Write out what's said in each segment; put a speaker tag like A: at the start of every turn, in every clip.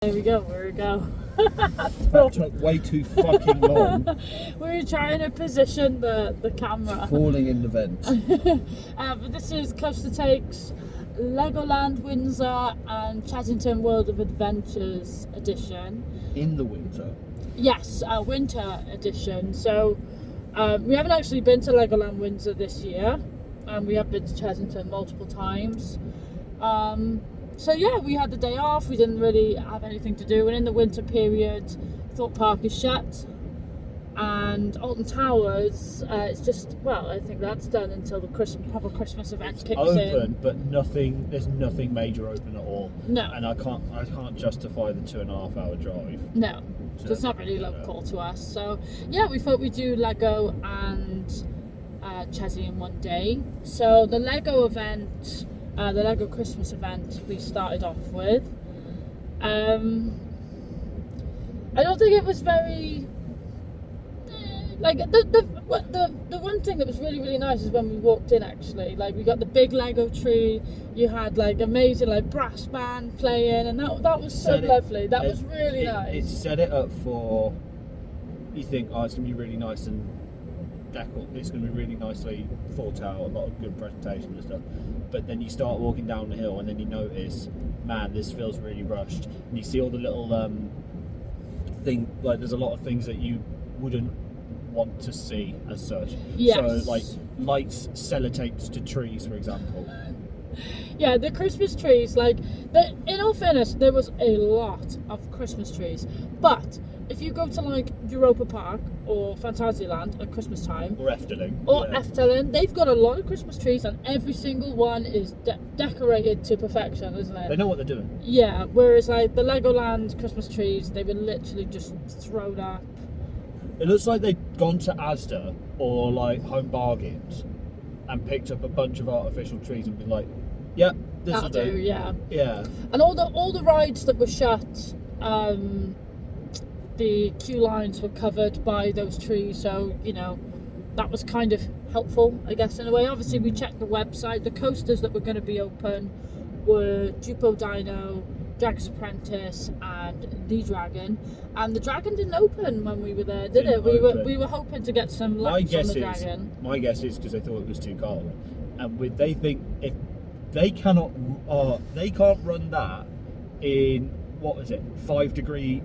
A: There we go.
B: That took way too fucking long.
A: We were trying to position the camera.
B: Falling in the vent.
A: But this is CoasterTakes, Legoland Windsor and Chessington World of Adventures edition.
B: In the winter.
A: Yes, winter edition. So we haven't actually been to Legoland Windsor this year. We have been to Chessington multiple times. So yeah, we had the day off, we didn't really have anything to do, and in the winter period, Thorpe Park is shut, and Alton Towers, it's just, well, I think that's done until the proper Christmas event kicks in.
B: Open, but there's nothing major open at all.
A: No.
B: And I can't justify the 2.5 hour drive.
A: No, so it's not really local to us. So yeah, we thought we'd do Lego and Chessy in one day. So the Lego event, the Lego Christmas event, we started off with. I don't think it was very like the one thing that was really nice is when we walked in. Actually, like, we got the big Lego tree. You had like amazing like brass band playing, and that was so lovely. That was really nice.
B: It set it up for, you think, oh, it's gonna be really nice and it's going to be really nicely thought out, a lot of good presentation and stuff, but then you start walking down the hill and then you notice, man, this feels really rushed, and you see all the little there's a lot of things that you wouldn't want to see as such.
A: Yes.
B: So like lights, sellotapes to trees, for example.
A: Yeah, the Christmas trees, like, in all fairness, there was a lot of Christmas trees, but if you go to like Europa Park or Fantasyland at Christmas time,
B: or
A: Efteling, they've got a lot of Christmas trees, and every single one is decorated to perfection, isn't it?
B: They know what they're doing.
A: Yeah, whereas like the Legoland Christmas trees, they were literally just thrown up.
B: It looks like they've gone to Asda or like Home Bargains and picked up a bunch of artificial trees and been like, yeah, this will do.
A: Yeah.
B: And
A: all the rides that were shut, the queue lines were covered by those trees, so you know that was kind of helpful, I guess, in a way. Obviously, we checked the website. The coasters that were going to be open were Jupo Dino, Dragon's Apprentice, and the Dragon. And the Dragon didn't open when we were there, did it? We were hoping to get some laps on the Dragon.
B: My guess is because they thought it was too cold, and they think if they can't run that in, what is it, 5 degree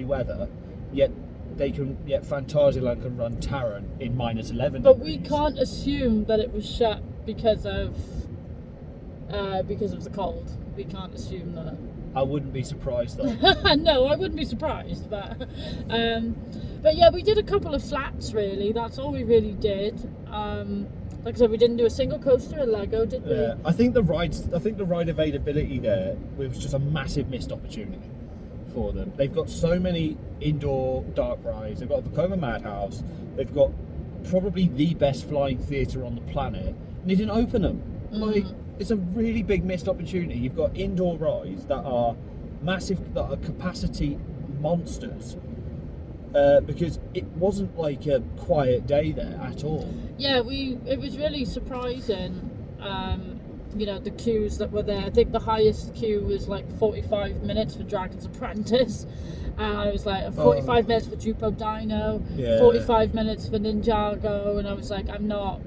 B: weather, yet Fantasyland can run Taron in -11
A: but
B: degrees.
A: we can't assume that it was shut because of the cold. We can't assume that.
B: I wouldn't be surprised though.
A: No, I wouldn't be surprised, but yeah, we did a couple of flats, really. That's all we really did. Like I said, we didn't do a single coaster at Lego, did we?
B: Yeah, I think the ride availability there was just a massive missed opportunity for them. They've got so many indoor dark rides. They've got the Vekoma Madhouse. They've got probably the best flying theatre on the planet, and they didn't open them. Like, it's a really big missed opportunity. You've got indoor rides that are massive, that are capacity monsters. Because it wasn't like a quiet day there at all. Yeah,
A: it was really surprising. The queues that were there. I think the highest queue was like 45 minutes for Dragon's Apprentice. I was like 45 minutes for Jupo Dino, 45 minutes for Ninjago, and I was like, I'm not,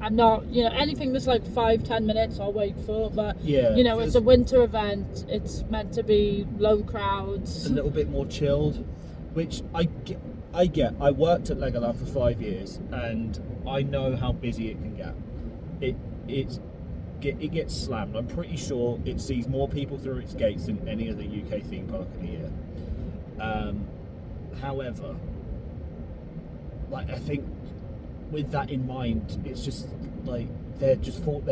A: anything that's like 5-10 minutes I'll wait for, but it's a winter event, it's meant to be low crowds,
B: a little bit more chilled, which I get. I worked at Legoland for 5 years, and I know how busy it can get. It gets slammed. I'm pretty sure it sees more people through its gates than any other UK theme park in a year. However, like, I think with that in mind, it's just like they're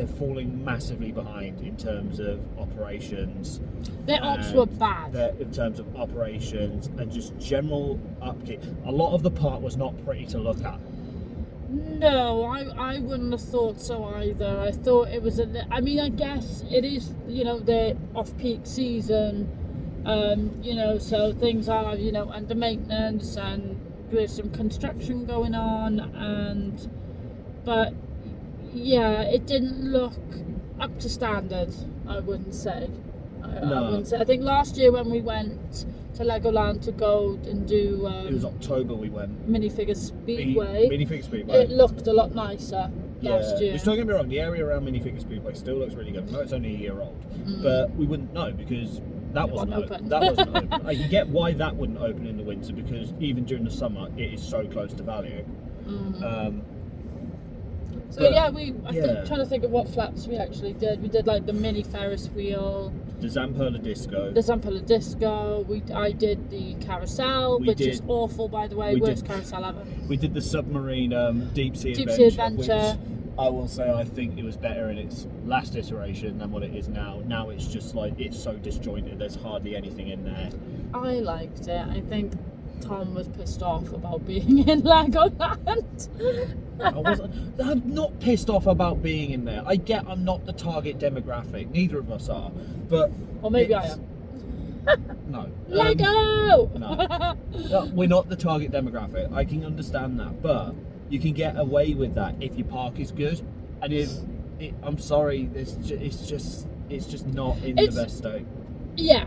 B: falling massively behind in terms of operations.
A: Their ops were bad.
B: In terms of operations and just general upkeep. A lot of the park was not pretty to look at.
A: No, I wouldn't have thought so either. I thought it was I guess it is, the off-peak season, so things are, under maintenance, and there's some construction going on, but yeah, it didn't look up to standard, I wouldn't say.
B: No.
A: wouldn't say. I think last year when we went to Legoland to go and do
B: it was October we went.
A: Minifigure Speedway.
B: Minifigure Speedway.
A: It looked a lot nicer last year.
B: Which, don't get me wrong, the area around Minifigure Speedway still looks really good. I know it's only a year old, but we wouldn't know because that wasn't open. That wasn't open. I can get why that wouldn't open in the winter, because even during the summer it is so close to value.
A: I'm trying to think of what flaps we actually did. We did like the mini Ferris wheel,
B: the Zamperla Disco.
A: I did the carousel, which is awful, by the way. Worst carousel ever.
B: We did the submarine deep sea
A: adventure.
B: Which I will say I think it was better in its last iteration than what it is now. Now it's just like, it's so disjointed. There's hardly anything in there.
A: I liked it. I think Tom was pissed off about being in Legoland.
B: I'm not pissed off about being in there. I get I'm not the target demographic. Neither of us are. But
A: or maybe I am.
B: No.
A: Lego!
B: No, we're not the target demographic. I can understand that, but you can get away with that if your park is good. And I'm sorry, it's just not in the best state.
A: Yeah.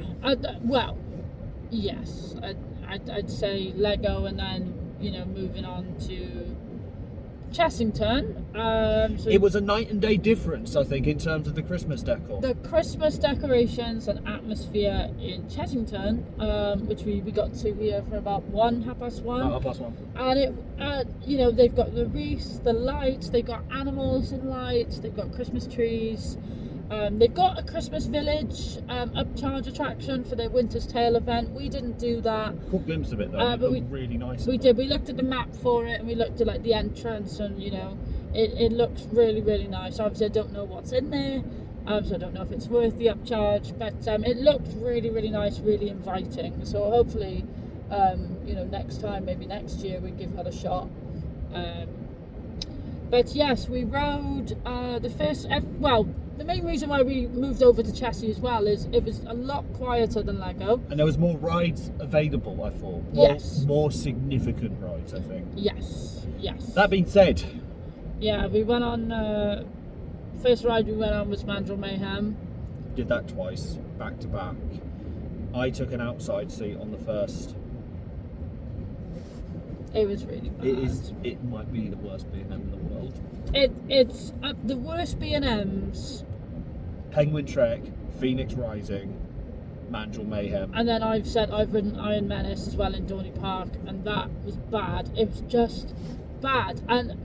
A: Yes. I'd say Lego, and then moving on to Chessington.
B: It was a night and day difference, I think, in terms of the Christmas decor.
A: The Christmas decorations and atmosphere in Chessington, which we got to here for about 1:30.
B: About 1:30.
A: And they've got the wreaths, the lights, they've got animals in lights, they've got Christmas trees. They've got a Christmas village upcharge attraction for their Winter's Tale event. We didn't do that.
B: Caught a glimpse of it though. It looked really nice.
A: We did. We looked at the map for it, and we looked at like the entrance, and it looks really, really nice. Obviously, I don't know what's in there, so I don't know if it's worth the upcharge. But it looked really, really nice, really inviting. So hopefully, next time, maybe next year, we give that a shot. But yes, we rode the main reason why we moved over to Chessie as well is it was a lot quieter than Lego.
B: And there was more rides available, I thought. More significant rides, I think.
A: Yes.
B: That being said...
A: Yeah, we went on... first ride we went on was Mandrill Mayhem.
B: Did that twice, back to back. I took an outside seat on the first.
A: It was really bad.
B: It might be the worst B&M in the world.
A: It's the worst B&Ms.
B: Penguin Trek, Phoenix Rising, Mandrill Mayhem.
A: And then I've ridden Iron Menace as well in Dorney Park, and that was bad. It was just bad. And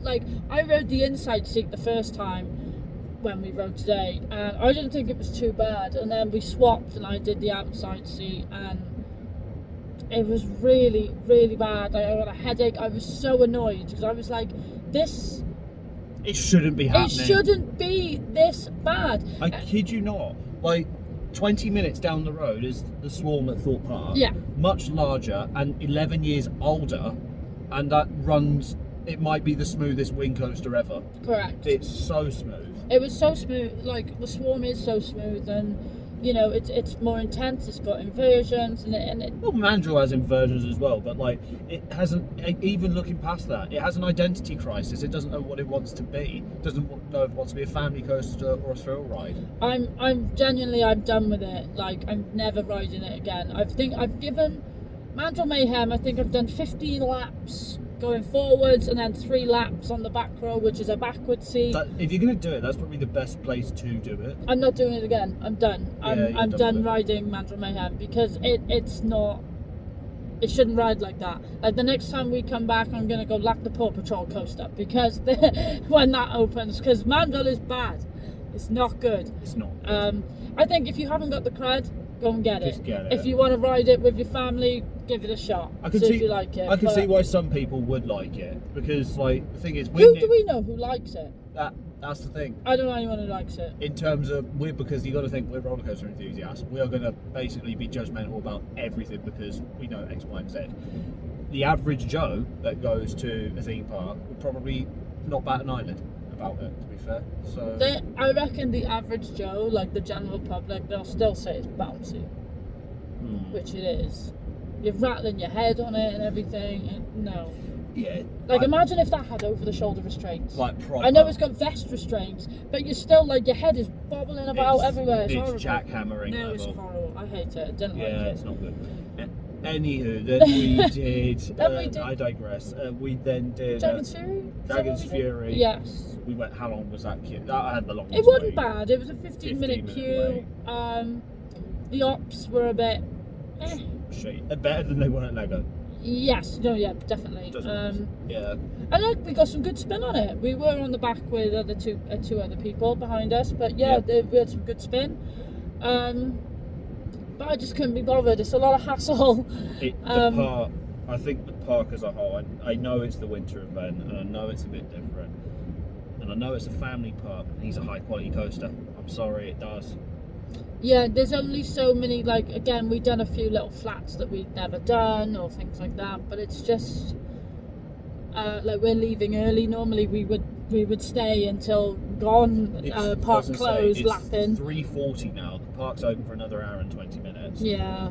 A: I rode the inside seat the first time when we rode today, and I didn't think it was too bad. And then we swapped, and I did the outside seat, and it was really, really bad. I had a headache. I was so annoyed because I was like, this...
B: It shouldn't be happening.
A: It shouldn't be this bad.
B: I kid you not. 20 minutes down the road is the Swarm at Thorpe Park.
A: Yeah.
B: Much larger and 11 years older. And that runs... It might be the smoothest wing coaster ever.
A: Correct.
B: It's so smooth.
A: It was so smooth. The Swarm is so smooth, and... it's more intense. It's got inversions,
B: Well, Mandrill has inversions as well, but it hasn't. Even looking past that, it has an identity crisis. It doesn't know what it wants to be. It doesn't know if it wants to be a family coaster or a thrill ride.
A: I'm genuinely done with it. I'm never riding it again. I've given Mandrill Mayhem. I think I've done 15 laps going forwards, and then 3 laps on the back row, which is a backward seat.
B: If you're going to do it, that's probably the best place to do it.
A: I'm not doing it again. I'm done. I'm done riding Mandrill Mayhem because it's not... It shouldn't ride like that. The next time we come back, I'm going to go lap the Paw Patrol coaster because when that opens, because Mandrill is bad. It's not good.
B: It's not.
A: I think if you haven't got the cred, go and get
B: Just get it.
A: If you want to ride it with your family, give it a shot. See if you like it.
B: I can see why some people would like it, because the thing is,
A: who do we know who likes it?
B: That's the thing.
A: I don't know anyone who likes it.
B: In terms of because you got to think we're roller coaster enthusiasts. We are going to basically be judgmental about everything because we know X, Y, and Z. The average Joe that goes to a theme park will probably not bat an eyelid about it, to be fair. So
A: I reckon the average Joe, the general public, they'll still say it's bouncy, which it is. You're rattling your head on it and everything. No.
B: Yeah.
A: Like, imagine if that had over-the-shoulder restraints.
B: Like proper.
A: I know it's got vest restraints, but you're still like, your head is bobbling about everywhere. It's horrible.
B: jackhammering.
A: No,
B: level.
A: it's horrible. I hate it. I didn't like it.
B: Yeah, it's not good. Anywho, then we did. I digress. We then did
A: Dragon's Fury.
B: Dragon's Fury.
A: Yes.
B: We went. How long was that queue? I had the longest.
A: It wasn't
B: wait.
A: bad. It was a 15-minute queue. The ops were a bit.
B: Better than they were at Lego.
A: Yes. No. Yeah. Definitely.
B: Yeah.
A: And we got some good spin on it. We were on the back with two other people behind us, but yeah, we had some good spin. But I just couldn't be bothered. It's a lot of hassle.
B: The park. I think the park as a whole. I know it's the winter event, and I know it's a bit different, and I know it's a family park. And he's a high quality coaster. I'm sorry, it does.
A: Yeah, there's only so many. Like, again, we've done a few little flats that we'd never done or things like that. But it's just like, we're leaving early. Normally we would stay until gone. Park closed, lapping.
B: 3:40 now. The park's open for another hour and 20 minutes.
A: Yeah.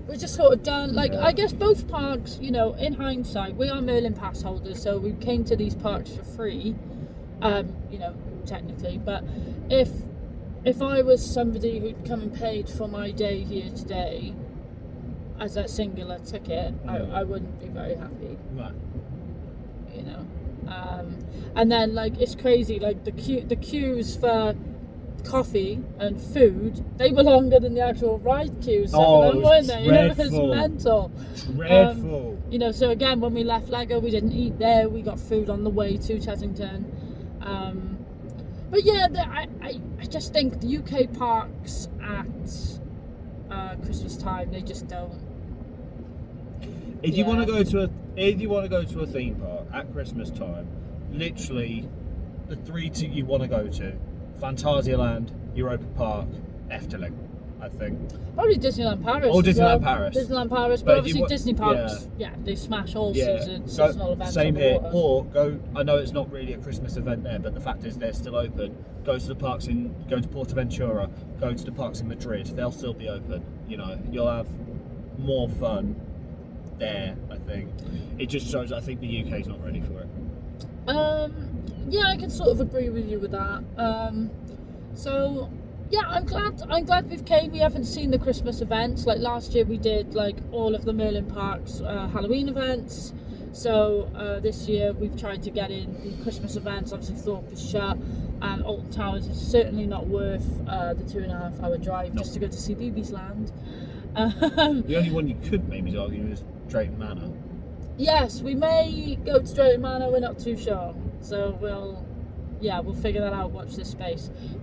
A: We're just sort of done. Like, I guess both parks, you know, in hindsight, we are Merlin pass holders, so we came to these parks for free. You know, technically, but if I was somebody who'd come and paid for my day here today as a singular ticket, I wouldn't be very happy.
B: Right.
A: You know, and then, like, it's crazy. Like, the queues for coffee and food, they were longer than the actual ride queues. Weren't they? It was mental.
B: Dreadful.
A: You know, so again, when we left Lego, we didn't eat there. We got food on the way to Chessington. But yeah, I just think the UK parks at Christmas time, they just don't.
B: If you want to go to a theme park at Christmas time, literally the three you want to go to: Phantasialand, Europa Park, Efteling, I think.
A: Probably Disneyland Paris.
B: Or Disneyland Paris.
A: Disneyland Paris, but obviously Disney parks, they smash all seasonal events.
B: Same
A: on the
B: here.
A: water.
B: Or go. I know it's not really a Christmas event there, but the fact is they're still open. Go to the parks go to Portaventura. Go to the parks in Madrid. They'll still be open. You know, you'll have more fun there. I think it just shows. I think the UK's not ready for it.
A: Yeah, I can sort of agree with you with that. So yeah, I'm glad we've came. We haven't seen the Christmas events. Like, last year we did like all of the Merlin Parks Halloween events. So this year we've tried to get in the Christmas events. Obviously Thorpe is shut, and Alton Towers is certainly not worth the 2.5 hour drive just to go to see BB's Land.
B: The only one you could maybe argue is Drayton Manor.
A: Yes, we may go to Drayton Manor. We're not too sure, so we'll figure that out. Watch this space.